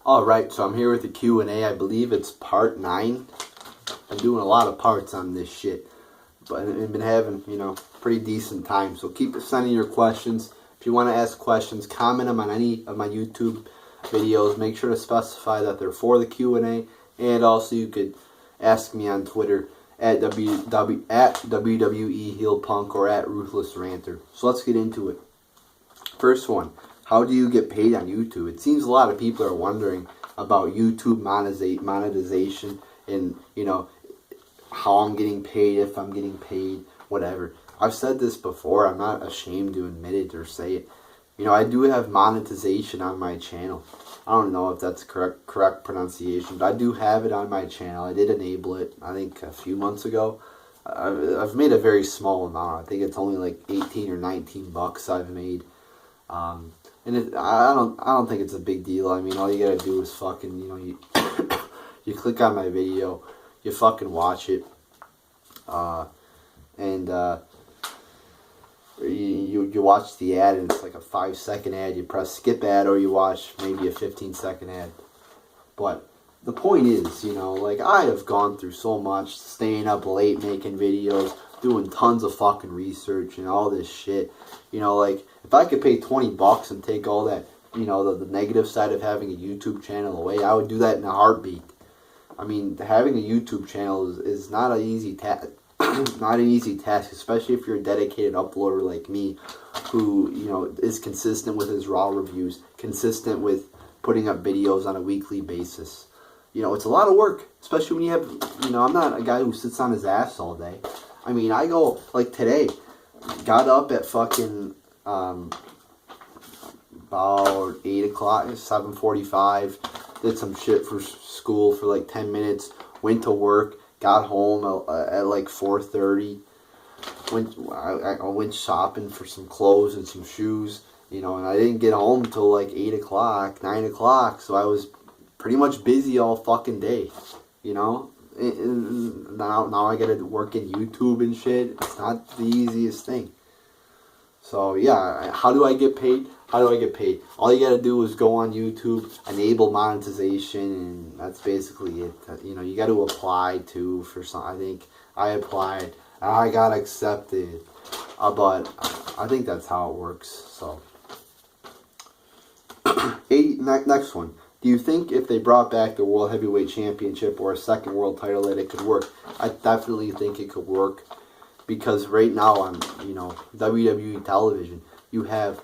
Alright, so I'm here with the Q&A. I believe it's part 9. I'm doing a lot of parts on this shit. But I've been having, pretty decent time. So keep sending your questions. If you want to ask questions, comment them on any of my YouTube videos. Make sure to specify that they're for the Q&A. And also you could ask me on Twitter at WWE Heel Punk or at Ruthless Ranter. So let's get into it. First one. How do you get paid on YouTube? It seems a lot of people are wondering about YouTube monetization and, how I'm getting paid, if I'm getting paid, whatever. I've said this before. I'm not ashamed to admit it or say it. I do have monetization on my channel. I don't know if that's correct pronunciation, but I do have it on my channel. I did enable it, I think, a few months ago. I've made a very small amount. I think it's only like 18 or 19 bucks I've made. And I don't think it's a big deal. I mean, all you gotta do is fucking, you you click on my video, you fucking watch it, and you watch the ad, and it's like a 5-second ad. You press skip ad, or you watch maybe a 15-second ad. But the point is, like, I have gone through so much, staying up late making videos, doing tons of fucking research and all this shit. Like, if I could pay 20 bucks and take all that, the negative side of having a YouTube channel away, I would do that in a heartbeat. I mean, having a YouTube channel is not an easy task. Not an easy task, especially if you're a dedicated uploader like me, who, is consistent with his raw reviews, consistent with putting up videos on a weekly basis. It's a lot of work, especially when you have, I'm not a guy who sits on his ass all day. I mean, I go, like today, got up at fucking, about 8 o'clock, 7:45, did some shit for school for like 10 minutes, went to work, got home at like 4:30, I went shopping for some clothes and some shoes, and I didn't get home until like 8 o'clock, 9 o'clock, so I was pretty much busy all fucking day, and now I gotta work in YouTube and shit. It's not the easiest thing. So yeah, how do I get paid? How do I get paid? All you gotta do is go on YouTube, enable monetization, and that's basically it. You gotta apply to for some. I think I applied, and I got accepted. But I think that's how it works. So, next one. Do you think if they brought back the World Heavyweight Championship or a second world title that it could work? I definitely think it could work. Because right now on, WWE television, you have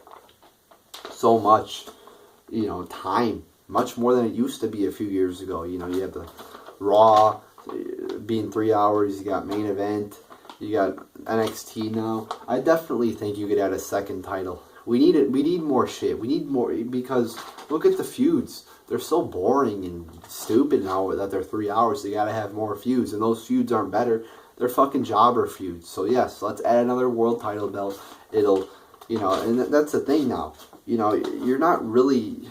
so much, time. Much more than it used to be a few years ago. You have the Raw being 3 hours. You got main event. You got NXT now. I definitely think you could add a second title. We need it. We need more shit. We need more, because look at the feuds. They're so boring and stupid now that they're 3 hours. They gotta have more feuds, and those feuds aren't better. They're fucking jobber feuds. So yes, let's add another world title belt. It'll, and that's the thing now. You're not really,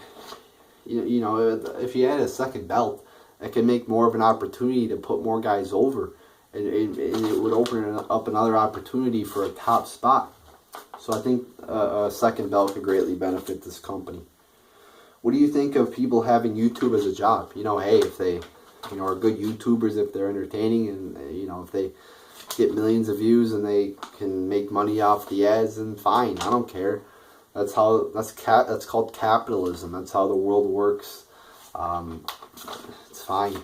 if you add a second belt, it can make more of an opportunity to put more guys over. And it would open up another opportunity for a top spot. So I think a second belt could greatly benefit this company. What do you think of people having YouTube as a job? Hey, if they are good YouTubers, if they're entertaining, and if they get millions of views and they can make money off the ads, then fine, I don't care. That's called capitalism. That's how the world works. It's fine,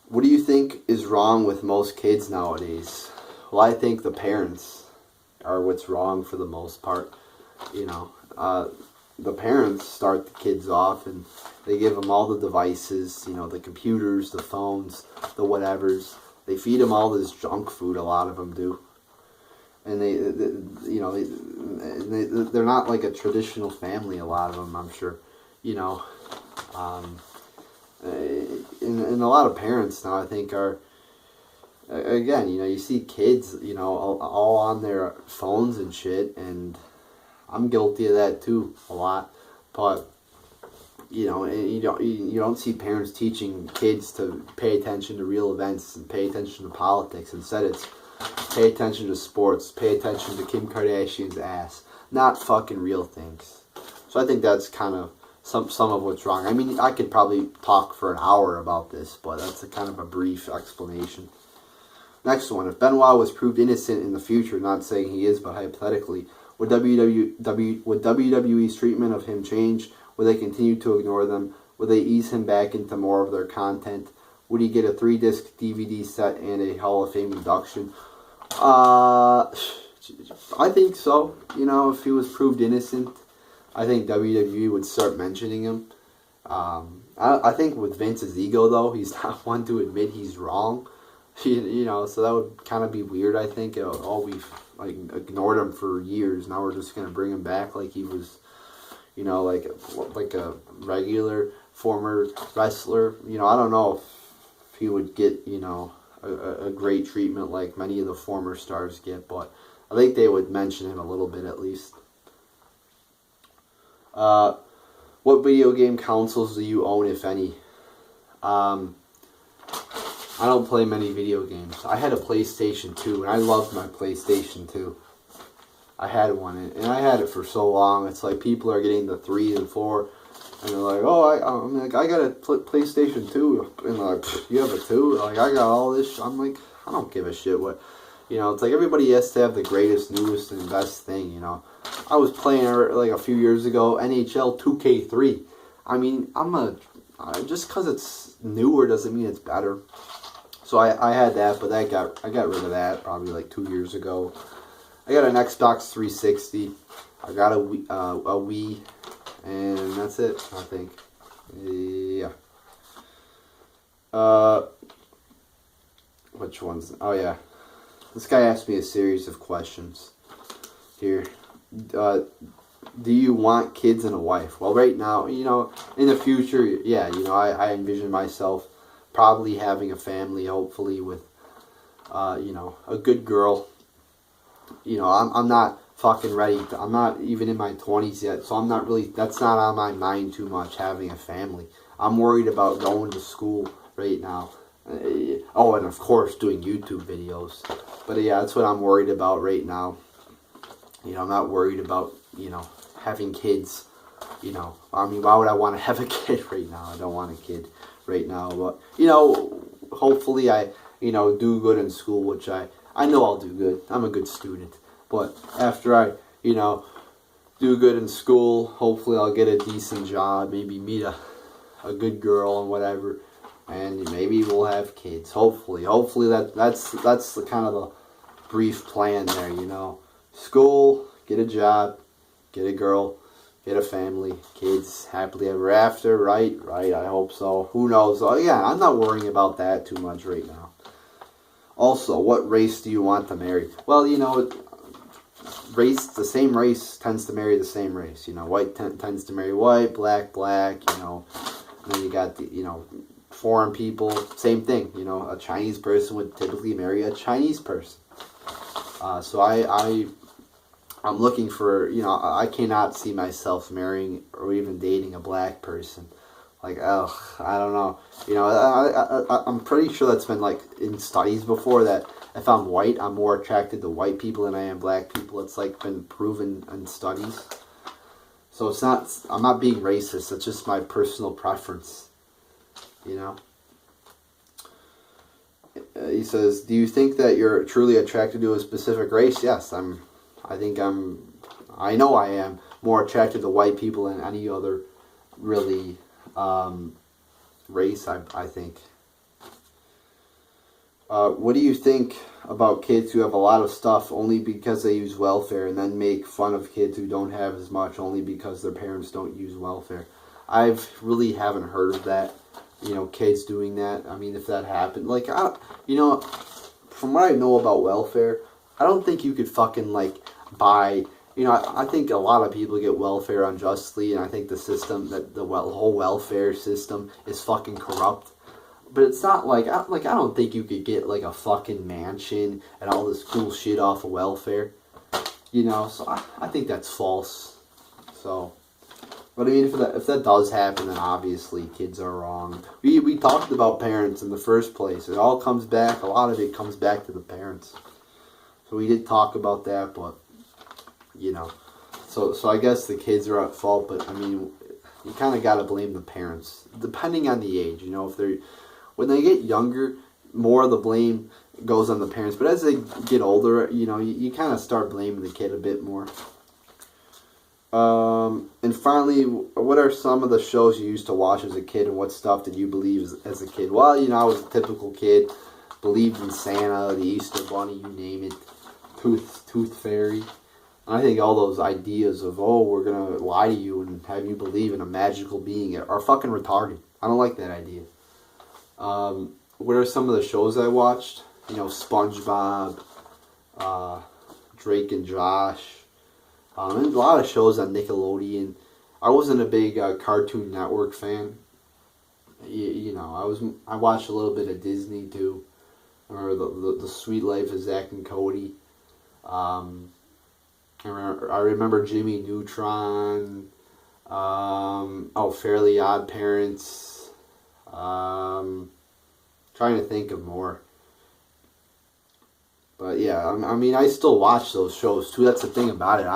What do you think is wrong with most kids nowadays? Well, I think the parents are what's wrong for the most part. The parents start the kids off and they give them all the devices, the computers, the phones, the whatevers. They feed them all this junk food, a lot of them do. And they're not like a traditional family, a lot of them, I'm sure. And a lot of parents now, I think, are, again, you see kids, all on their phones and shit, and I'm guilty of that too, a lot. But you don't see parents teaching kids to pay attention to real events and pay attention to politics. Instead, it's pay attention to sports, pay attention to Kim Kardashian's ass, not fucking real things. So I think that's kind of some of what's wrong. I mean, I could probably talk for an hour about this, but that's a kind of a brief explanation. Next one. If Benoit was proved innocent in the future, not saying he is, but hypothetically, would WWE's treatment of him change? Would they continue to ignore them? Would they ease him back into more of their content? Would he get a 3-disc DVD set and a Hall of Fame induction? I think so. You know, if he was proved innocent, I think WWE would start mentioning him. I think with Vince's ego, though, he's not one to admit he's wrong. You know, so that would kind of be weird, I think. Oh, we've like ignored him for years. Now we're just going to bring him back like he was, you know, like a regular former wrestler. You know, I don't know if he would get, you know, a great treatment like many of the former stars get, but I think they would mention him a little bit at least. What video game consoles do you own, if any? I don't play many video games. I had a PlayStation 2, and I loved my PlayStation 2. I had one, and I had it for so long. It's like people are getting the 3 and 4, and they're like, "Oh, I'm like, I got a PlayStation 2," and they're like, "You have a 2?" Like, I got all this. I'm like, I don't give a shit what, you know. It's like everybody has to have the greatest, newest, and best thing, you know. I was playing like a few years ago NHL 2K3. I mean, just because it's newer doesn't mean it's better. So I had that, but I got rid of that probably like 2 years ago. I got an Xbox 360. I got a Wii, and that's it, I think. Yeah. Which ones? Oh yeah. This guy asked me a series of questions here. Do you want kids and a wife? Well, right now, you know, in the future, yeah, you know, I envision myself probably having a family, hopefully with, you know, a good girl. You know, I'm not fucking ready. I'm not even in my 20s yet, so I'm not really, that's not on my mind too much, having a family. I'm worried about going to school right now. Oh, and of course, doing YouTube videos. But yeah, that's what I'm worried about right now. You know, I'm not worried about, you know, having kids. You know, I mean, why would I want to have a kid right now? I don't want a kid right now, but, you know, hopefully I, you know, do good in school, which I know I'll do good. I'm a good student, but after I, you know, do good in school, hopefully I'll get a decent job, maybe meet a good girl and whatever, and maybe we'll have kids, hopefully that's the kind of the brief plan there, you know, school, get a job, get a girl, get a family, kids, happily ever after, right, I hope so. Who knows? Yeah, I'm not worrying about that too much right now. Also, what race do you want to marry? Well, you know, the same race tends to marry the same race. You know, white tends to marry white, black, you know. And then you got the, you know, foreign people, same thing. You know, a Chinese person would typically marry a Chinese person. So I'm looking for, you know, I cannot see myself marrying or even dating a black person. Like, ugh, I don't know. You know, I'm pretty sure that's been, like, in studies before, that if I'm white, I'm more attracted to white people than I am black people. It's, like, been proven in studies. So it's not, I'm not being racist. It's just my personal preference, you know. He says, do you think that you're truly attracted to a specific race? Yes, I know I am more attracted to white people than any other really race, I think. What do you think about kids who have a lot of stuff only because they use welfare, and then make fun of kids who don't have as much only because their parents don't use welfare? I really haven't heard of that, you know, kids doing that. I mean, if that happened, like, you know, from what I know about welfare, I don't think you could fucking, like, buy, you know, I think a lot of people get welfare unjustly, and I think the system, that the whole welfare system is fucking corrupt. But it's not like, I don't think you could get, like, a fucking mansion and all this cool shit off of welfare, you know, so I think that's false. So, but I mean, if that does happen, then obviously kids are wrong. We talked about parents in the first place. It all comes back, a lot of it comes back to the parents. So we did talk about that, but, you know, So I guess the kids are at fault, but I mean, you kind of got to blame the parents, depending on the age. You know, if they're when they get younger, more of the blame goes on the parents. But as they get older, you know, you kind of start blaming the kid a bit more. And finally, what are some of the shows you used to watch as a kid, and what stuff did you believe as a kid? Well, you know, I was a typical kid, believed in Santa, the Easter Bunny, you name it, Tooth Fairy. And I think all those ideas of, oh, we're going to lie to you and have you believe in a magical being are fucking retarded. I don't like that idea. What are some of the shows I watched? You know, SpongeBob, Drake and Josh. And a lot of shows on Nickelodeon. I wasn't a big Cartoon Network fan. You know, I watched a little bit of Disney too, or the Sweet Life of Zack and Cody. I remember Jimmy Neutron. Fairly Odd Parents. Trying to think of more. But yeah, I mean, I still watch those shows too. That's the thing about it.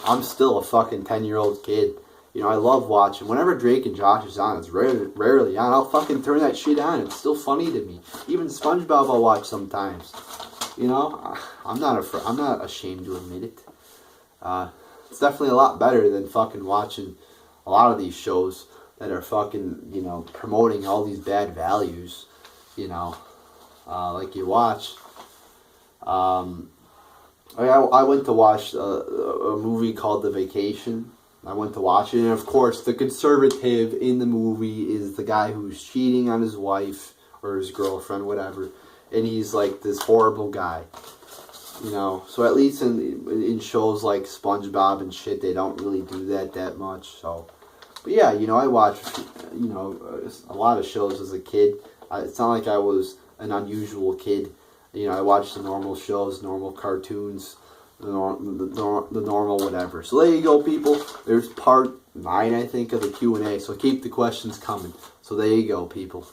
I'm still a fucking 10-year-old kid. You know, I love watching. Whenever Drake and Josh is on, it's rarely on. I'll fucking turn that shit on. It's still funny to me. Even SpongeBob I'll watch sometimes. You know, I'm not ashamed to admit it. It's definitely a lot better than fucking watching a lot of these shows that are fucking, you know, promoting all these bad values. You know, like you watch. I went to watch a movie called The Vacation. I went to watch it, and of course, the conservative in the movie is the guy who's cheating on his wife or his girlfriend, whatever, and he's like this horrible guy. You know, so at least in shows like SpongeBob and shit, they don't really do that much. So, but yeah, you know, I watched, you know, a lot of shows as a kid. It's not like I was an unusual kid. You know, I watched the normal shows, normal cartoons, the normal whatever. So there you go, people. There's part 9, I think, of the Q&A. So keep the questions coming. So there you go, people.